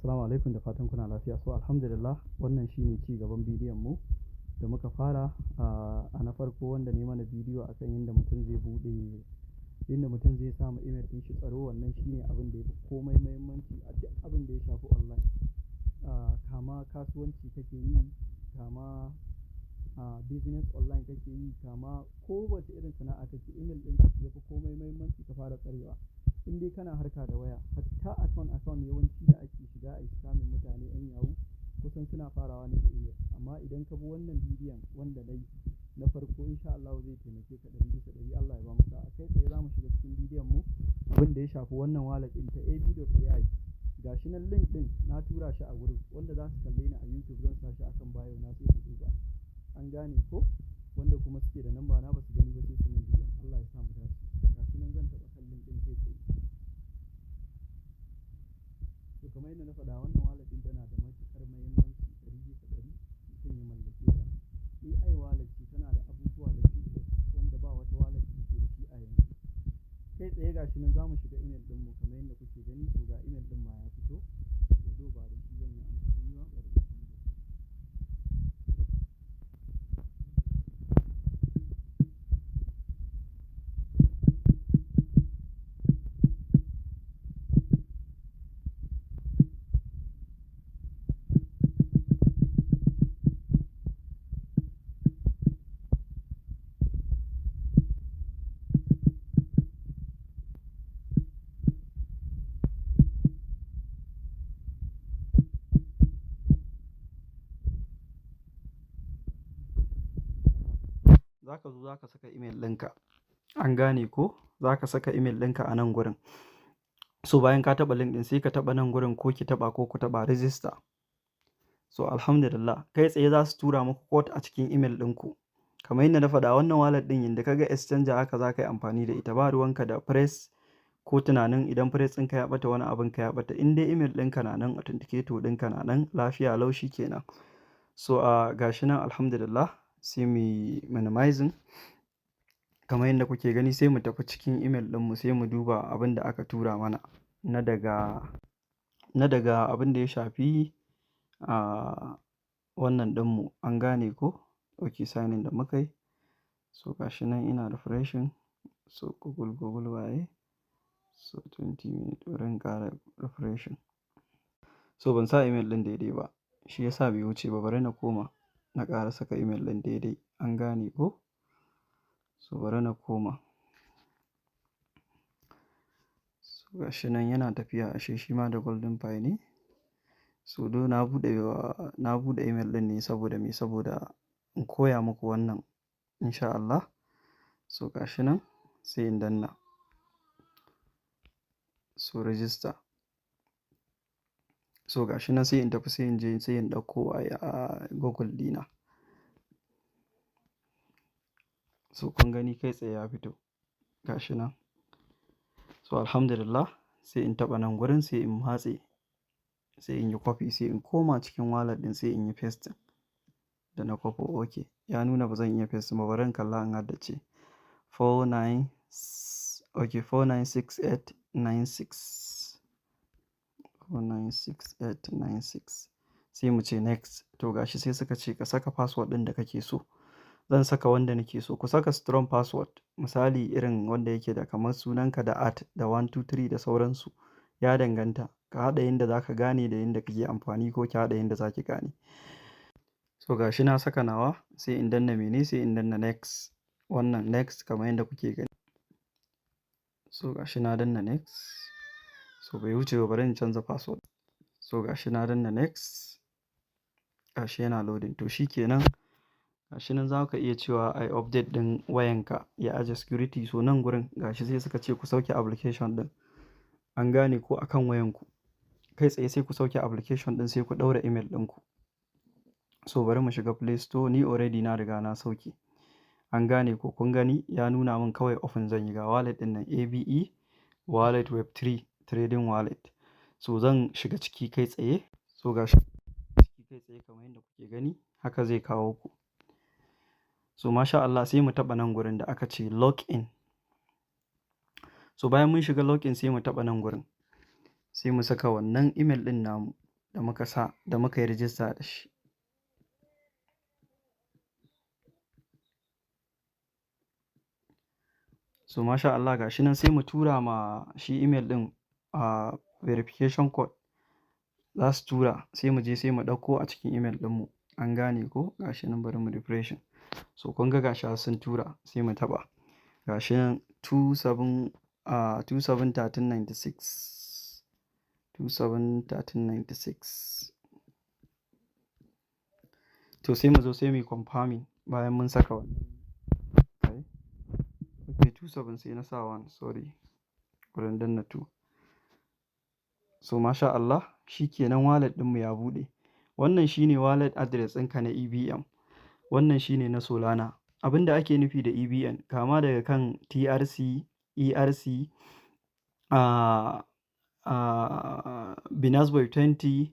Assalamu alaikum da fatan kuna lafiya. So alhamdulillah wannan shine ci gaban bidiyon mu da muka fara a na farko wanda ne mana bidiyo akan yadda mutum zai yadda mutum zai samu email ɗin shi tsaro. Wannan shine abin da yafi komai muhimmanci a duk abin da ya shafi online. Kama kasuwanci kake yi, kama business online kake yi, kama kowace irin sana'a kake, email ɗin ka yafi komai muhimmanci ka fara tsarewa. In dai kana harka da waya, hatta account yawanci da ake shiga a yi scamming mutane 'yan yahoo kusan suna farawa ne da email. Amma idan ka bi wannan bidiyon wanda nayi na farko insha Allah zai taimake ka 100%. Allah ya bamu sa'a. Kai tsaye za mu shiga cikin bidiyon mu abin da ya shafi wannan wallet ɗin ta ab.ai. Gashi nan link ɗin na tura shi a wurin wanda za su kalle ni a YouTube zan sa shi akan bio na sai su duba. An gane ko? Wanda kuma suke da namba na ba su gani ba sai su min bidiyon. Allah ya sa mu dace. Gashi nan zan taɓa kan link ɗin kai tsaye. To kamar yadda na faɗa wannan wallet ɗin tana da matuƙar muhimmanci 100% mutum ya mallake ta. AI wallet ce, tana da abubuwa da features wanda ba wata wallet da take da shi a yanzu. Kai tsaye gashi nan za mu shiga email ɗin mu kamar yadda kuke gani. To ga email ɗin ma ya fito. To ba da shi zan yi amfani ba, bari in canza. Za ka zo za ka saka email ɗinka. An gane ko? Za ka saka email ɗinka a nan gurin. So bayan ka taɓa link ɗin sai ka taɓa nan gurin ko ki taɓa ko ku taɓa register. So alhamdulillah kai tsaye za su tura muku code a cikin email ɗinku. Kamar yadda na faɗa wannan wallet ɗin yanda ka ga exchanger haka za ka yi amfani da ita. Ba ruwanka da press ko tunanin idan press ɗinka ya ɓata wani abin ka ya ɓata. In dai email ɗinka na nan, authenticator ɗinka na nan, lafiya lau shi kenan. So gashi nan alhamdulillah sai mu minimizing. Kamar yadda kuke gani sai mu tafi cikin email ɗinmu sai mu duba abin da aka tura mana na daga abin da ya shafi wannan ɗinmu. An gane ko? Ok, signing da muka yi. So gashi nan ina refreshing. So Google waye. So 20 minutes wurin ƙara refreshing. So ban sa email ɗin daidai ba. Shi ya sa bai wuce ba. Bari na koma na ƙara saka email ɗin daidai. An gane ko? So bari na koma. So gashi nan yana tafiya ashe shi ma da golden pie ne. So na buɗe email ɗin ne saboda me? Saboda in koya muku wannan insha Allah. So gashi nan sai in danna. So register. So gashi nan sai in tafi sai in je sai in ɗauko a Google dina. So kun gani kai tsaye ya fito. Gashi nan. So alhamdulillah sai in taɓa nan gurin sai in matse. Sai in yi copy sai in koma cikin wallet ɗin sai in yi pasting. Da na copy ok. Ya nuna ba zan iya pasting ba. Bari in kalla in haddace. 496896. 496896. Sai mu ce next. To gashi sai suka ce ka saka password ɗin da kake so. Zan saka wanda nake so. Ku saka strong password. Misali irin wanda yake da kamar sunanka da da 123 da sauransu. Ya danganta. Ka haɗa yanda za ka gane da yanda kake amfani ko ki haɗa yanda za ki gane. So gashi na saka nawa sai in danna mene sai in danna next. Wannan next kamar yadda kuke gani. So gashi na danna next. So bai wuce ba, bari in canza password. So gashi na danna next. Gashi yana loading. To shi kenan. Gashi nan za ka iya cewa ai update ɗin wayanka ya aje security. So nan gurin gashi sai suka ce ku sauke application ɗin. An gane ko akan wayanku. Kai tsaye sai ku sauke application ɗin sai ku ɗaura email ɗinku. So bari mu shiga Play Store. Ni already na riga na sauke. An gane ko? Kun gani ya nuna min kawai open zan yi. Ga wallet ɗin nan ABE wallet web3 trading wallet. So zan shiga ciki kai tsaye. So gashi ciki kai tsaye kamar yadda kuke gani haka zai kawo ku. So masha Allah sai mu taɓa nan gurin da aka ce login. So bayan mun shiga login sai mu taɓa nan gurin. Sai mu saka wannan email ɗin namu. da muka yi rijista da shi. So masha Allah ga shi nan sai mu tura ma shi email ɗin a verification code za su tura sai mu je sai mu ɗauko a cikin email ɗinmu. An gane ko? Ga shi nan bari mu refreshing. So kun ga gashi sun tura sai mu taɓa. Ga shi nan 27/13/96 27/13/96. To sai mu zo sai mu yi confirming bayan mun saka wannan. Okay 27 sai na sa 1 sorry. Wurin danna 2. So masha Allah shi kenan wallet ɗinmu ya buɗe. Wannan shine wallet address ɗinka na EVM. Wannan shine na Solana. Abin da ake nufi da EVM kama daga kan TRC, ERC, Binance Boy 20,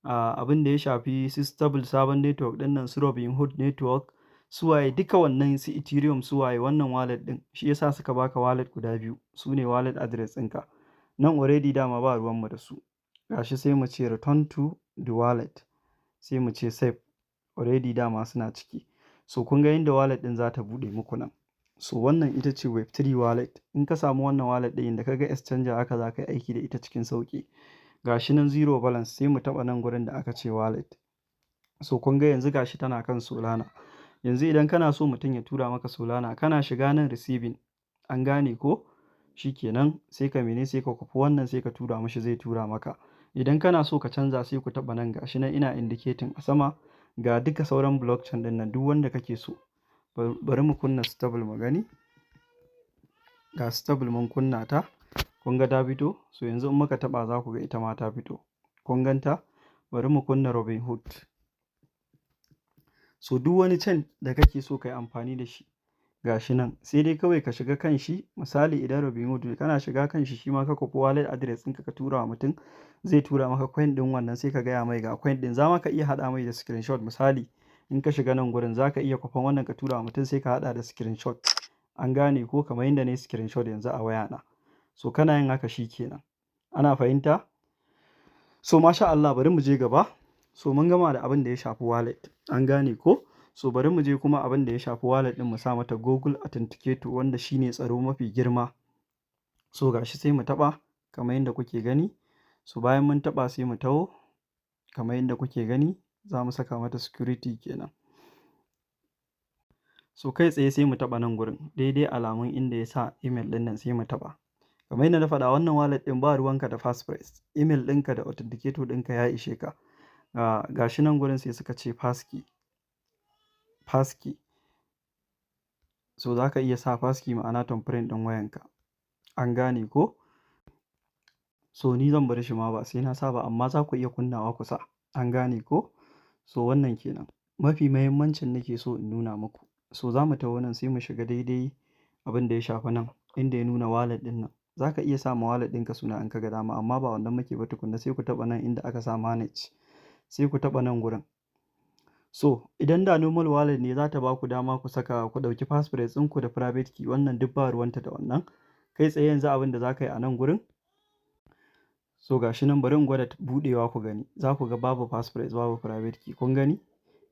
abin da ya shafi Stable sabon network ɗin nan su Robinhood network, suwaye duka wannan su Ethereum suwaye wannan wallet ɗin. Shi yasa suka baka wallet guda biyu. Su ne wallet address ɗinka. Nan already dama ba ruwanmu da su. Gashi sai mu ce return to the wallet. Sai mu ce save. Already dama suna ciki. So kun ga yadda wallet ɗin za ta buɗe muku nan. So wannan ita ce Web3 wallet. In ka samu wannan wallet ɗin da ka ga exchanger haka za ka yi aiki da ita cikin sauƙi. Gashi nan zero balance sai mu taɓa nan gurin da aka ce wallet. So kun ga yanzu gashi tana kan Solana. Yanzu idan kana so mutum ya tura maka Solana kana shiga nan receiving. An gane ko? Shi kenan sai ka sai ka kwafi wannan sai ka tura mashi zai tura maka. Idan kana so ka canza sai ku taɓa nan gashi nan ina indicating a sama ga duka sauran blockchain ɗin nan duk wanda kake so. Bari mu kunna stable mu gani. Ga stable mun kunna ta. Kun ga ta fito? So yanzu in muka taɓa za ku ga ita ma ta fito. Kun ganta? Bari mu kunna Robinhood. So duk wani chain da kake so ka yi amfani da shi gashi nan sai dai kawai ka shiga kan shi. Misali idan Robinhood kana shiga kan shi shi ma ka kwafi wallet address ɗinka ka tura wa mutum zai tura maka coin ɗin wannan sai ka gaya mai ga coin ɗin. Za ma ka iya haɗa mai da screenshot misali in ka shiga nan gurin za ka iya kwafan wannan ka tura wa mutum sai ka haɗa da screenshot. An gane ko kamar yadda na yi screenshot yanzu a wayana. So kana yin haka shi kenan. Ana fahimta? So masha Allah bari mu je gaba. So mun gama da abin da ya shafi wallet. An gane ko? So bari mu je kuma abin da ya shafi wallet ɗin mu sa mata Google Authenticator wanda shine tsaro mafi girma. So gashi sai mu taɓa kamar yadda kuke gani. So bayan mun taɓa sai mu taho kamar yadda kuke gani za mu saka mata security kenan. So kai tsaye sai mu taɓa nan gurin daidai alamun inda ya sa email ɗin nan sai mu taɓa. Kamar yadda na faɗa wannan wallet ɗin ba ruwanka da passphrase. Email ɗinka da authenticator ɗinka ya ishe ka. Gashi nan gurin sai suka ce passkey. So za ka iya sa passkey ma'ana thumbprint ɗin wayanka. An gane ko? So ni zan bar shi ma ba sai na sa ba amma za ku iya kunnawa ku sa. An gane ko? So wannan kenan. Mafi muhimmancin nake so in nuna muku. So za mu taho nan sai mu shiga daidai abin da ya shafi nan inda ya nuna wallet ɗin nan. Za ka iya sa ma wallet ɗinka suna in ka ga dama amma ba wannan muke ba tukunna sai ku taɓa nan inda aka sa manage. Sai ku taɓa nan gurin. So idan da normal wallet ne za ta ba ku dama ku ɗauki passphrase ɗinku da private key wannan duk ba ruwanta da wannan. Kai tsaye yanzu abin da za ka yi a nan gurin. So gashi nan bari in gwada buɗewa ku gani. Za ku ga babu passphrase babu private key. Kun gani?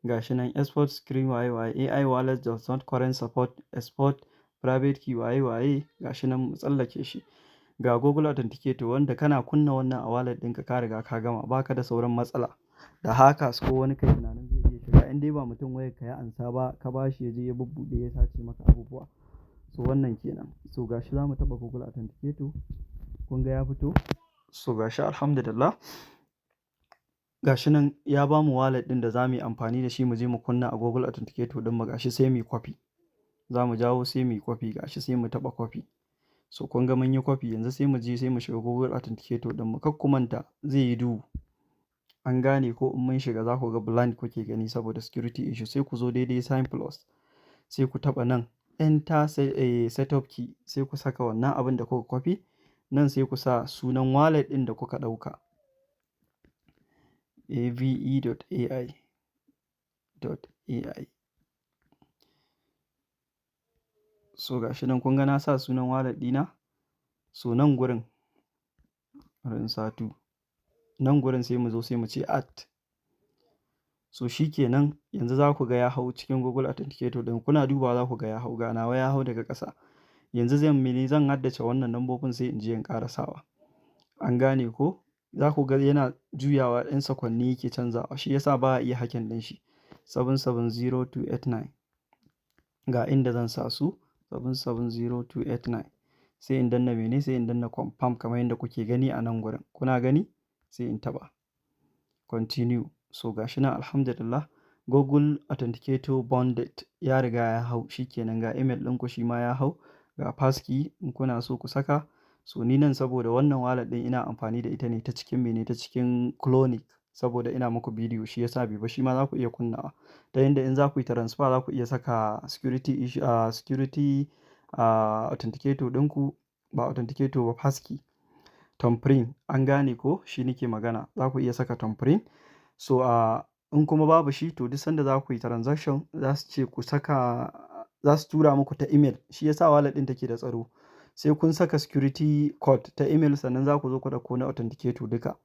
Gashi nan export screen waye AI wallet does not current support export private key waye gashi nan mu tsallake shi. Ga Google Authenticator wanda kana kunna wannan a wallet ɗinka ka riga ka gama baka da sauran matsala. Da hackers ko wani kai tunanin zai iya shiga in dai ba mutum wayar ka ya ansa ba ka bashi ya je ya bubbuɗe ya sace maka abubuwa. So wannan kenan. So gashi za mu taɓa Google Authenticator. Kun ga ya fito? So gashi alhamdulillah. Gashi nan ya ba mu wallet ɗin da za mu yi amfani da shi mu je mu kunna a Google Authenticator ɗin mu gashi sai mu yi copy. Za mu jawo sai mu yi copy gashi sai mu taɓa copy. So kun ga mun yi copy yanzu sai mu je sai mu shiga Google Authenticator ɗin mu. Kar ku manta zai yi duhu. An gane ko in mun shiga za ku ga blind kuke gani saboda security issue sai ku zo daidai sign plus. Sai ku taɓa nan enter setup key sai ku saka wannan abin da kuka copy. Nan sai ku sa sunan wallet ɗin da kuka ɗauka. ave.ai. So gashi nan kun ga na sa sunan wallet ɗina. So nan gurin rin satu. nan gurin sai mu zo sai mu ce add. So shi kenan yanzu za ku ga ya hau cikin Google Authenticator ɗin, kuna dubawa za ku ga ya hau, ga nawa ya hau daga ƙasa. Yanzu zan haddace wannan lambobin sai in je in ƙara sawa. An gane ko? Za ku ga yana juyawa ɗan sakwanni yake canzawa, shi yasa ba a iya hacking ɗin shi. 770289 ga inda zan sa su 770289 sai in danna mene, sai in danna confirm kamar yadda kuke gani a nan gurin. Kuna gani? Sai in taɓa continue. So ga shi nan alhamdulillah Google Authenticator bonded ya riga ya hau, shi kenan ga email ɗinku shi ma ya hau, ga passkey in kuna so ku saka. So ni nan saboda wannan wallet ɗin ina amfani da ita ne ta cikin mene, ta cikin Clonic, saboda ina muku bidiyo shi yasa bai ba, shi ma za ku iya kunnawa. Ta yanda in za ku yi transfer za ku iya saka security authenticator ɗinku, ba authenticator ba, passkey, thumbprint. An gane ko? Shi nake magana. Za ku iya saka thumbprint. So in kuma babu shi to duk sanda za ku yi transaction za su ce ku saka, za su tura muku ta email. Shi yasa wallet ɗin take da tsaro. Sai kun saka security code ta email sannan za ku zo ku ɗauko na authenticator duka.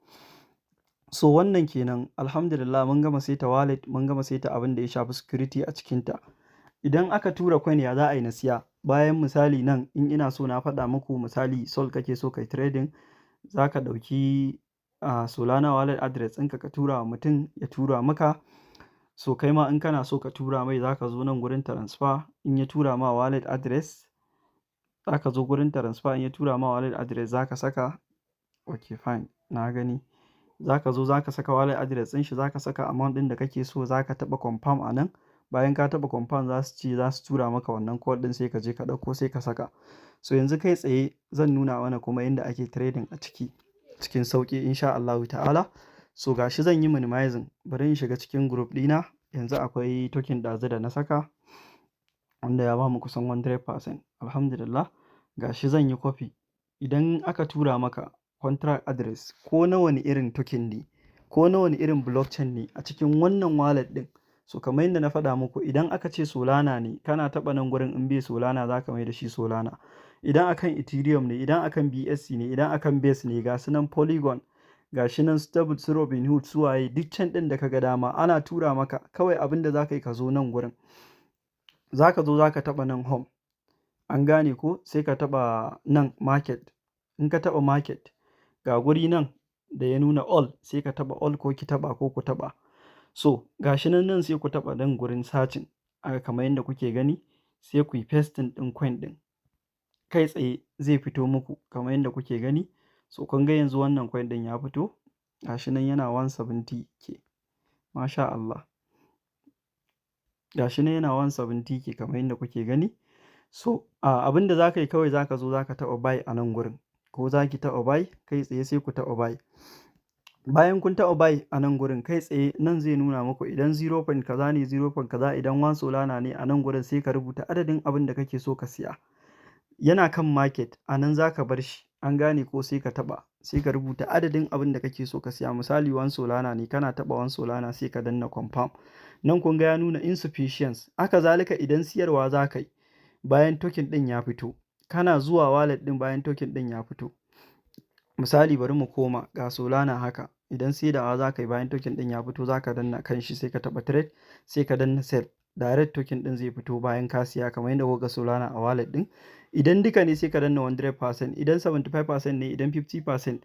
So wannan kenan alhamdulillah mun gama saita wallet, mun gama saita abin da ya shafi security a cikinta. Idan aka tura coin ya za a yi na siya? Bayan misali nan in ina so na faɗa muku misali Sol kake so kai trading, za ka ɗauki Solana wallet address ɗinka ka tura wa mutum ya tura maka. So kai ma in kana so ka tura mai za ka zo nan gurin transfer, in ya tura ma wallet address za ka zo gurin transfer, in ya tura ma wallet address za ka saka. Okay fine, na gani. Za ka zo za ka saka wallet address ɗin shi, za ka saka amount ɗin da kake so, za ka taɓa confirm a nan. Bayan ka taɓa confirm za su ce za su tura maka wannan code ɗin, sai ka je ka ɗauko sai ka saka. So yanzu kai tsaye zan nuna mana kuma yadda ake trading a cikin sauƙi insha Allahu ta'ala. So ga shi zan yi minimizing, bari in shiga cikin group ɗina. Yanzu akwai token ɗazu da na saka wanda ya ba mu kusan 100%. Alhamdulillah. Ga shi zan yi copy. Idan aka tura maka contract address ko na wani irin token ne, ko na wani irin blockchain ne a cikin wannan wallet ɗin. So kamar yadda na faɗa muku, idan aka ce Solana ne kana taɓa nan gurin, in bai Solana za ka mai da shi Solana. Idan akan Ethereum ne, idan akan BSC ne, idan akan Base ne, ga su nan Polygon, ga shi nan Stable, Robinhood, suwaye duk can ɗin da ka ga dama ana tura maka. Kawai abin da za ka yi ka zo nan gurin, za ka zo za ka taɓa nan home. An gane ko? Sai ka taɓa nan market. In ka taɓa market ga guri nan da ya nuna all, sai ka taɓa all ko ki taɓa ko ku taɓa. So ga shi nan sai ku taɓa nan gurin searching kamar yadda kuke gani, sai ku yi pasting ɗin coin ɗin. Kai tsaye zai fito muku kamar yadda kuke gani. So kun ga yanzu wannan coin ɗin ya fito. Ga shi nan yana 170k. Masha Allah. Ga shi nan yana 170k kamar yadda kuke gani. So abin da za ka yi kawai za ka zo za ka taɓa buy a nan gurin, ko za ki taɓa buy, kai tsaye sai ku taɓa buy. Bayan kun taɓa buy a nan gurin, kai tsaye nan zai nuna muku idan 0. kaza ne 0. kaza, idan 1 Solana ne a nan gurin sai ka rubuta adadin abin da kake so ka siya. Yana kan market, a nan za ka bar shi. An gane ko? Sai ka taɓa, sai ka rubuta adadin abin da kake so ka siya. Misali 1 Solana ne, kana taɓa 1 Solana sai ka danna confirm. Nan kun ga ya nuna insufficient. Haka zalika idan siyarwa za ka yi bayan token ɗin ya fito, kana zuwa wallet ɗin bayan token ɗin ya fito. Misali bari mu koma ga Solana haka. Idan saidawa za ka yi bayan token ɗin ya fito, za ka danna kan shi sai ka taɓa trade, sai ka danna sell. Direct token ɗin zai fito bayan ka siya kamar yadda kuka ga Solana a wallet ɗin. Idan duka ne sai ka danna 100%, idan 75% ne, idan 50%,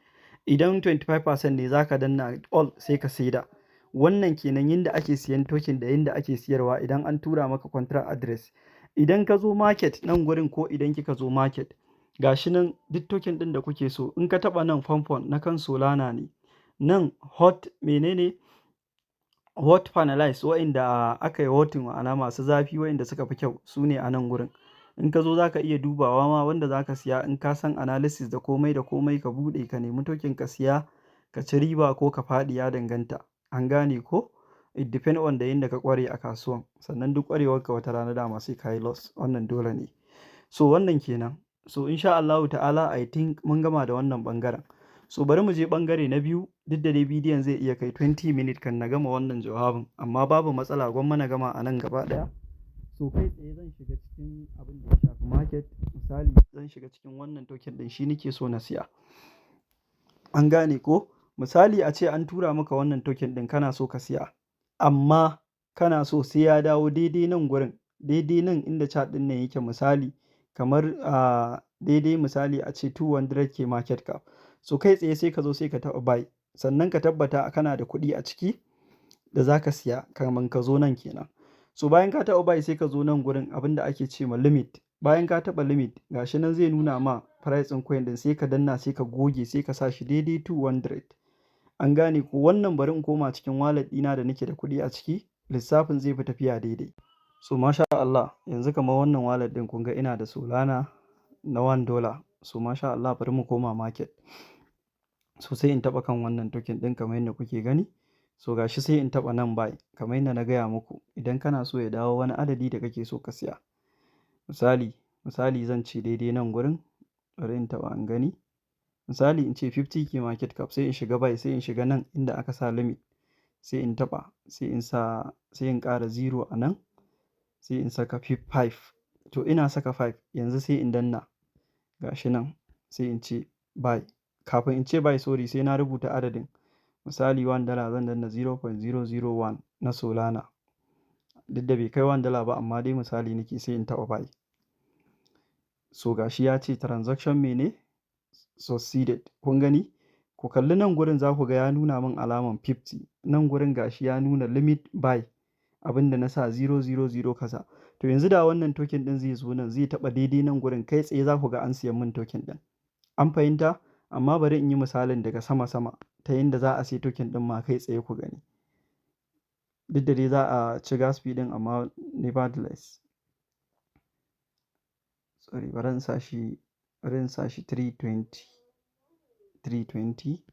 idan 25% ne za ka danna all sai ka saida. Wannan kenan yadda ake siyan token da yadda ake siyarwa idan an tura maka contract address. Idan ka zo market nan gurin, ko idan kika zo market, ga shi nan duk token ɗin da kuke so. In ka taɓa nan Fanfon na kan Solana ne, nan hot menene, hot finalize, wa'inda aka yi voting ma'ana masu zafi, wa'inda suka fi kyau su ne a nan gurin. In ka zo za ka iya dubawa ma wanda za ka siya, in ka san analysis da komai da komai, ka buɗe ka nemi token ka siya, ka ci riba ko ka faɗi, ya danganta. An gane ko? It depend on da yadda ka ƙware a kasuwan. Sannan duk ƙwarewarka wata rana dama sai ka yi loss, wannan dole ne. So wannan kenan. So insha Allahu ta'ala I think mun gama da wannan ɓangaren. So bari mu je ɓangare na biyu. Duk da dai bidiyon zai iya kai 20 minutes kan na gama wannan jawabin, amma babu matsala, gwamma na gama a nan gaba ɗaya. So kai tsaye zan shiga cikin abin da ya shafi market. Misali zan shiga cikin wannan token ɗin, shi nake so na siya. An gane ko? Misali a ce an tura maka wannan token ɗin kana so ka siya, amma kana so sai ya dawo daidai nan gurin, daidai nan inda chart ɗin nan yake misali kamar daidai misali a ce 200k market cap. So kai tsaye sai ka zo sai ka taɓa buy, sannan ka tabbata kana da kuɗi a ciki da za ka siya kamin ka zo nan kenan. So bayan ka taɓa buy sai ka zo nan gurin abin da ake ce ma limit. Bayan ka taɓa limit gashi nan zai nuna ma price ɗin coin ɗin sai ka danna sai ka goge sai ka sa shi daidai 200. An gane ko? Wannan bari in koma cikin wallet ɗina da nake da kuɗi a ciki, lissafin zai fi tafiya daidai. So masha Allah yanzu kamar wannan wallet ɗin kun ga ina da Solana na $1. So masha Allah bari mu koma market. So sai in taɓa kan wannan token ɗin kamar yadda kuke gani. So gashi sai in taɓa nan buy kamar yadda na gaya muku idan kana so ya dawo wani adadi da kake so ka siya. Misali zan ce daidai nan gurin bari in taɓa in gani. Misali in ce 50k market cap sai in shiga buy sai in shiga nan inda aka sa limit sai in taɓa sai in ƙara 0 a nan sai in saka 5. To ina saka 5 yanzu sai in danna gashi nan sai in ce buy. Kafin in ce buy sorry sai na rubuta adadin. Misali $1 zan danna 0.001 na Solana. Duk da bai kai $1 ba amma dai misali nake sai in taɓa buy. So gashi ya ce transaction mene succeeded. Kun gani? Ku kalli nan gurin za ku ga ya nuna min alaman 50. Nan gurin gashi ya nuna limit buy abinda na sa 000 kaza. To yanzu da wannan token ɗin zai zo nan zai taɓa daidai nan gurin kai tsaye za ku ga an siyan min token ɗin. An fahimta? Amma bari in yi misalin daga sama-sama ta yadda za a sai token ɗin ma kai tsaye ku gani. Duk da dai za a ci gas fee ɗin amma nevertheless. Sorry bari in sa shi 320.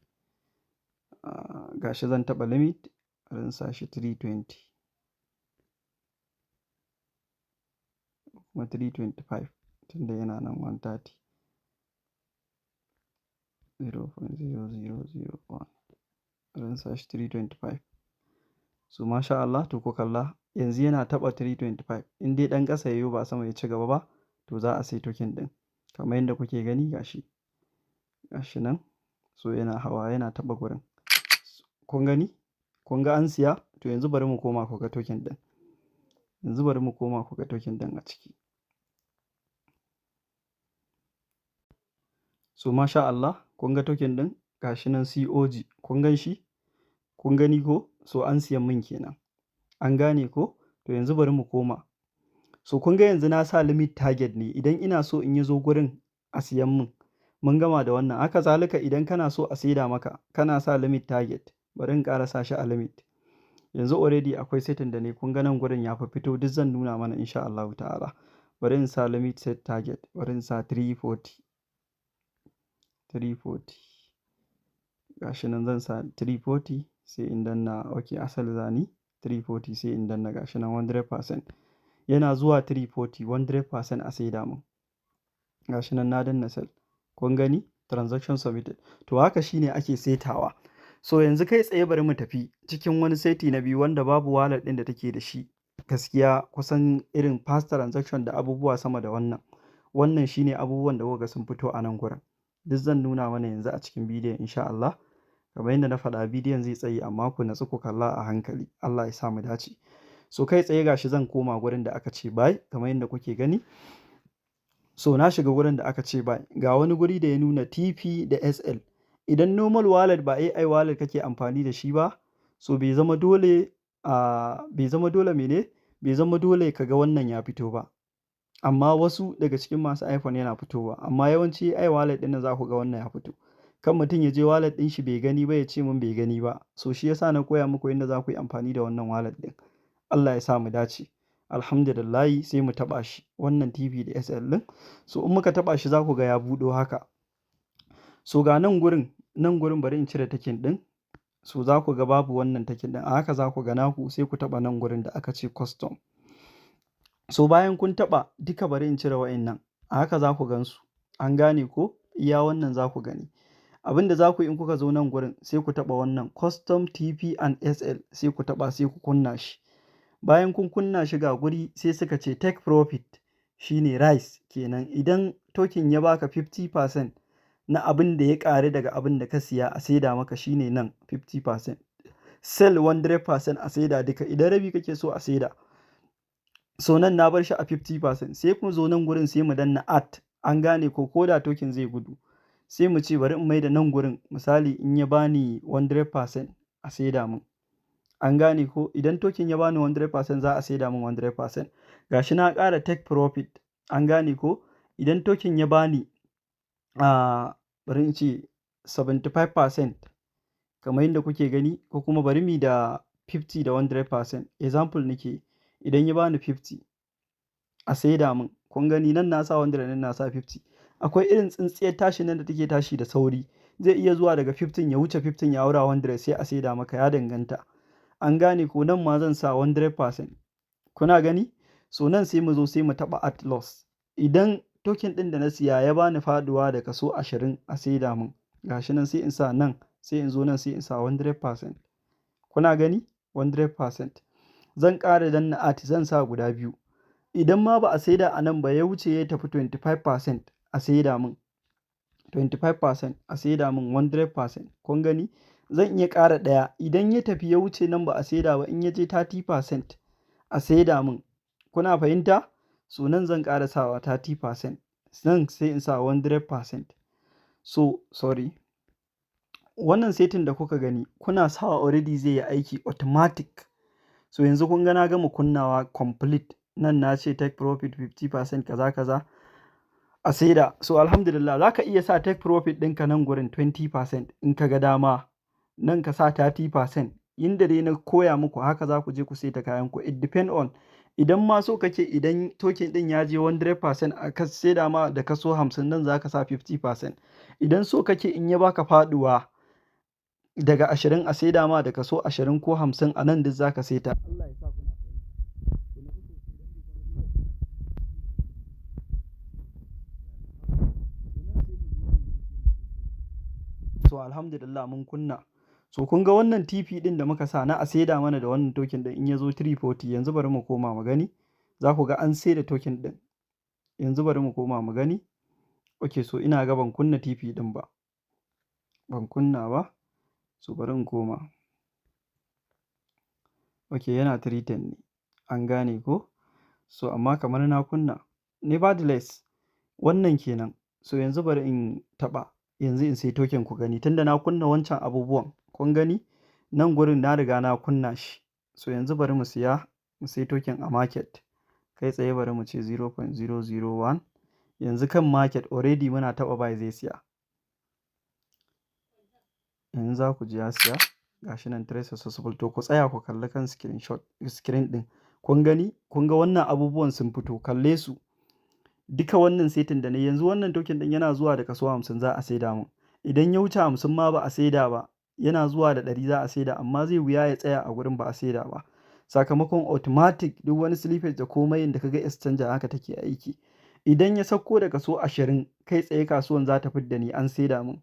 Gashi zan taɓa limit bari in sa shi 320. Kuma 325 tunda yana nan 130. 0.0001 bari in sa shi 325. So masha Allah to ku kalla yanzu yana taɓa 325 in dai ɗan ƙasa yayo ba sama ya ci gaba ba to za a sai token ɗin kamar yadda kuke gani gashi nan. So yana hawa yana taɓa gurin. Kun gani? Kun ga an siya? To yanzu bari mu koma ku ga token ɗin. A ciki. So masha Allah kun ga token ɗin gashi nan COG kun gan shi? Kun gani ko? So an siyan min kenan. An gane ko? To yanzu bari mu koma. So kun ga yanzu na sa limit target ne idan ina so in yi zo gurin a siyan min. Mun gama da wannan. Haka zalika idan kana so a saida maka kana sa limit target. Bari in ƙara sa shi a limit. Yanzu already akwai setting da ne kun ga nan gurin ya fi fito duk zan nuna mana insha Allahu ta'ala. Bari in sa limit set target bari in sa 340. Gashi nan zan sa 340 sai in danna okay asali zani 340 sai in danna gashi nan 100%. Yana zuwa 340 100% a saida min. Gashi nan na danna sell. Kun gani? Transaction submitted. To haka shine ake setawa. So yanzu kai tsaye bari mu tafi cikin wani seti na biyu wanda babu wallet ɗin da take da shi. Gaskiya kusan irin fast transaction da abubuwa sama da wannan. Wannan shine abubuwan da kuka ga sun fito a nan gurin. Duk zan nuna mana yanzu a cikin bidiyon insha Allah. Kamar yadda na faɗa bidiyon zai tsayi amma ku natsu ku kalla a hankali. Allah ya sa mu dace. So kai tsaye gashi zan koma gurin da aka ce buy kamar yadda kuke gani. So na shiga gurin da aka ce buy. Ga wani guri da ya nuna TP da SL. Idan normal wallet ba AI wallet kake amfani da shi ba, so bai zama dole mene? Bai zama dole ka ga wannan ya fito ba. Amma wasu daga cikin masu iPhone yana fitowa. Amma yawanci AI wallet ɗin nan za ku ga wannan ya fito. Kan mutum ya je wallet ɗin shi bai gani ba ya ce min bai gani ba. So shi yasa na koya muku yadda za ku yi amfani da wannan wallet ɗin. Allah ya sa mu dace. Alhamdulillah sai mu taɓa shi wannan TP da SL ɗin. So in muka taɓa shi za ku ga ya buɗo haka. So ga nan gurin bari in cire token ɗin. So za ku ga babu wannan token ɗin. A haka za ku ga naku sai ku taɓa nan gurin da aka ce custom. So bayan kun taɓa duka bari in cire wa'innan. A haka za ku gan su. An gane ko? Iya wannan za ku gani. Abin da za ku yi in kuka zo nan gurin sai ku taɓa wannan custom TP and SL sai ku taɓa sai ku kunna shi. Bayan kun kunna shi ga guri sai suka ce take profit shine rise kenan idan token ya baka 50% na abin da ya ƙaru daga abin da ka siya a saida maka shine nan 50%. Sell 100% a saida duka, idan rabi kake so a saida. So nan na bar shi a 50%, sai mu zo nan gurin sai mu danna at, an gane ko da token zai gudu. Sai mu ce bari in mai da nan gurin misali in ya bani 100% a saida min. An gane ko idan token ya bani 100% za a saida min 100%. Gashi na ƙara take profit, an gane ko idan token ya bani bari in ce 75% kamar yadda kuke gani, ko kuma bari mu da 50 da 100%. Example nake, idan ya bani 50 a saida min, kun gani nan na sa 100 nan na sa 50. Akwai irin tsintsiyar tashi nan da take tashi da sauri, zai iya zuwa daga 15 ya wuce 15 ya haura 100 sai a saida maka, ya danganta. An gane ko nan ma zan sa 100%. Kuna gani? So nan sai mu zo sai mu taɓa at loss. Idan token ɗin da na siya ya bani faduwa da kaso 20 a saida min, gashi nan sai in sa nan, sai in zo nan sai in sa 100%. Kuna gani? 100%. Zan ƙara danna at, zan sa guda biyu. Idan ma ba a saida a nan ba ya wuce ya tafi 25% a saida min. 25% a saida min 100%. Kun gani? Zan iya ƙara ɗaya. Idan ya tafi ya wuce nan ba a saida ba, in ya je 30% a saida min. Kuna fahimta? So nan zan ƙara sawa 30%. Nan sai in sa 100%. So sorry. Wannan setting da kuka gani kuna sawa already zai yi aiki automatic. So yanzu kun ga na gama kunnawa complete. Nan na ce take profit 50% kaza kaza a saida. So alhamdulillah za ka iya sa take profit ɗinka nan gurin 20% in ka ga dama. Nan ka sa 30%. Inda dai na koya muku haka za ku je ku saita kayan ku. It depend on. Idan ma so kake idan token ɗin ya je 100% a ka saida ma da kaso 50 nan za ka sa 50%. Idan so kake in ya baka faduwa daga 20 a saida ma da kaso 20 ko 50 a nan duk za ka saita. Allah ya sa kuna fahimta. So alhamdulillah mun kunna. So kun ga wannan TP ɗin da muka sa na a saida mana da wannan token ɗin in ya zo 340, yanzu bari mu koma mu gani. Za ku ga an saida token ɗin. Yanzu bari mu koma mu gani. Ok, so ina ga ban kunna TP ɗin ba. Ban kunna ba. So bari in koma. Ok, yana 310 ne. An gane ko? So amma kamar na kunna. Nevertheless, wannan kenan. So yanzu bari in taɓa. Yanzu in sai token ku gani. Tunda na kunna wancan abubuwan. Kun gani? Nan gurin na riga na kunna shi. So yanzu bari mu siya, mu sai token a market. Kai tsaye bari mu ce 0.001. Yanzu kan market already muna taɓa buy zai siya. Yanzu za ku ji ya siya. Gashi nan trace successful. To ku tsaya ku kalli kan screen ɗin. Kun gani? Kun ga wannan abubuwan sun fito. Kalle su. Duka wannan setting da na yanzu wannan token ɗin yana zuwa da kaso 50 za a saida mun. Idan ya wuce 50 ma ba a saida ba, yana zuwa da 100 za a saida, amma zai wuya ya tsaya a gurin ba a saida ba. Sakamakon automatic duk wani slippage da komai da kaga exchanger haka take aiki. Idan ya sauko da kaso 20, kai tsaye kasuwan za ta fidda ni an saida mun.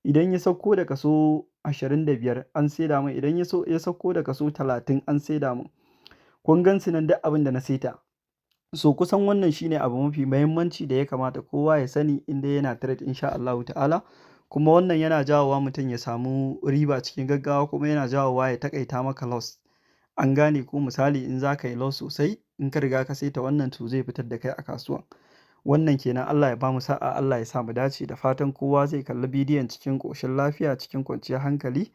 Idan ya sauko da kaso 25 an saida mun. Idan ya sauko da kaso 30 an saida mun. Kun gan su nan duk abin da na saita. So kusan wannan shine abu mafi muhimmanci da ya kamata kowa ya sani inda yana trade insha Allahu ta'ala. Kuma wannan yana jawowa mutum ya samu riba cikin gaggawa, kuma yana jawowa ya takaita maka loss. An gane ko misali in za ka yi loss sosai in ka riga ka saita wannan to zai fitar da kai a kasuwan. Wannan kenan. Allah ya bamu sa'a, Allah ya sa mu dace. Da fatan kowa zai kalli bidiyon cikin ƙoshin lafiya, cikin kwanciyar hankali,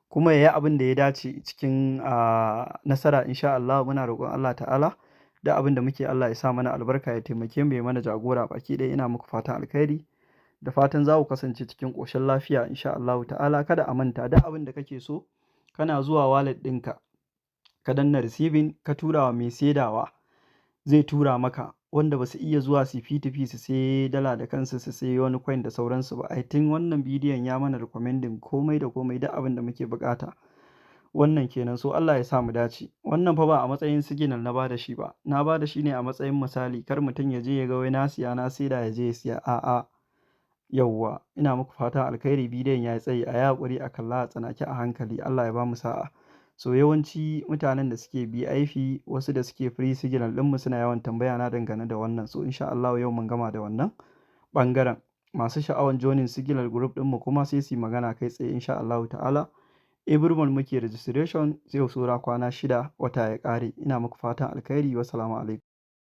kuma ya yi abin da ya dace cikin nasara insha Allah. Muna roƙon Allah ta'ala da abin da muke Allah ya sa mana albarka, ya taimake mu, ya mana jagora baki ɗaya. Ina muku fatan alkhairi. Da fatan za ku kasance cikin ƙoshin lafiya insha Allah ta'ala. Kada a manta da abin da kake so kana zuwa wallet ɗinka, ka danna receiving, ka tura wa mai saidawa, zai tura maka. Wanda ba su iya zuwa su P2P su sai dala da kansu su sai wani coin da sauransu ba. I think wannan bidiyon ya mana recommending komai da komai da abin da muke bukata. Wannan kenan. So Allah ya sa mu dace. Wannan fa ba a matsayin signal na bada shi ba. Na bada shi ne a matsayin misali. Kar mutum ya je ya ga wai na siya na saida ya je ya siya. A'a. Yauwa. Ina muku fatan alkhairi. Bidiyon ya yi tsayi. A yi haƙuri a kalla a tsanake a hankali. Allah ya bamu sa'a. So yawanci mutanen da suke BIP, wasu da suke free signal ɗinmu suna yawan tambaya na dangane da wannan. So insha Allah yau mun gama da wannan ɓangaren. masu sha'awan joining Signal group ɗinmu kuma sai su yi magana kai tsaye insha Allahu ta'ala. Every month muke registration, yau saura kwana 6 wata ya ƙare. Ina muku fatan alkhairi. Wassalamu alaikum.